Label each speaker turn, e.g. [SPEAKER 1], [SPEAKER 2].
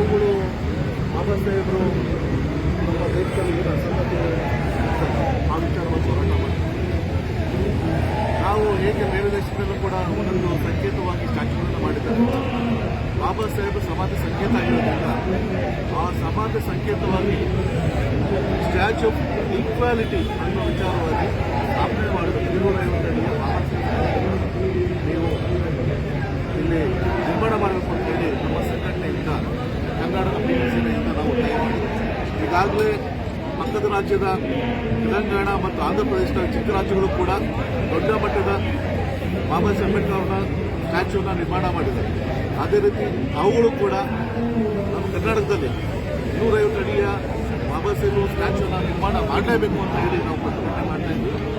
[SPEAKER 1] ನಾವುಗಳು ಬಾಬಾ ಸಾಹೇಬರು ನಮ್ಮ ದೇಶದಲ್ಲಿ ಏನು ಅಸಂಗತಿ ಆ ವಿಚಾರವಾಗಿ ಹೋರಾಟ ಮಾಡ್ತೀವಿ. ನಾವು ಹೇಗೆ ಬೇರೆ ದೇಶದಲ್ಲೂ ಕೂಡ ಒಂದೊಂದು ಸಂಕೇತವಾಗಿ ಸ್ಟ್ಯಾಚ್ಯೂಗಳನ್ನು ಮಾಡಿದ್ದಾರೆ. ಬಾಬಾ ಸಾಹೇಬ್ ಸಮಾಜ ಸಂಕೇತ ಆಗಿರೋದ್ರಿಂದ ಆ ಸಮಾಜ ಸಂಕೇತವಾಗಿ ಸ್ಟ್ಯಾಚ್ಯೂ ಆಫ್ ಈಕ್ವಾಲಿಟಿ ಅನ್ನೋ ವಿಚಾರವಾಗಿ ಸ್ಥಾಪನೆ ಮಾಡಿದ 250 ಅಡಿಯ ಬಾಬಾ ಸಾಹೇಬ್ ನೀವು ಇಲ್ಲಿ ನಿರ್ಮಾಣ ಮಾಡಬೇಕು ಅಂತ ಹೇಳಿ ನಮ್ಮ ಸಂಘಟನೆಯಿಂದ ಕನ್ನಡದ ಸೇನೆಯಿಂದ ನಾವು ಒತ್ತಾಯ ಮಾಡಿದ್ದೀವಿ. ಈಗಾಗಲೇ ಪಕ್ಕದ ರಾಜ್ಯದ ತೆಲಂಗಾಣ ಮತ್ತು ಆಂಧ್ರ ಪ್ರದೇಶದ ಚಿಕ್ಕ ರಾಜ್ಯಗಳು ಕೂಡ ದೊಡ್ಡ ಮಟ್ಟದ ಬಾಬಾ ಸಾಹೇಬ್ ಅಂಬೇಡ್ಕರ್ ಅವರ ಸ್ಟ್ಯಾಚ್ಯೂನ ನಿರ್ಮಾಣ ಮಾಡಿದ್ದಾರೆ. ಅದೇ ರೀತಿ ಅವುಗಳು ಕೂಡ ನಮ್ಮ ಕರ್ನಾಟಕದಲ್ಲಿ 250 ಅಡಿಯ ಬಾಬಾ ಸಾಹೇಬ್ ಸ್ಟ್ಯಾಚ್ಯೂನ ನಿರ್ಮಾಣ ಮಾಡಲೇಬೇಕು ಅಂತ ಹೇಳಿ ನಾವು ಪ್ರತಿಭಟನೆ ಮಾಡ್ತಾ ಇದ್ದೀವಿ.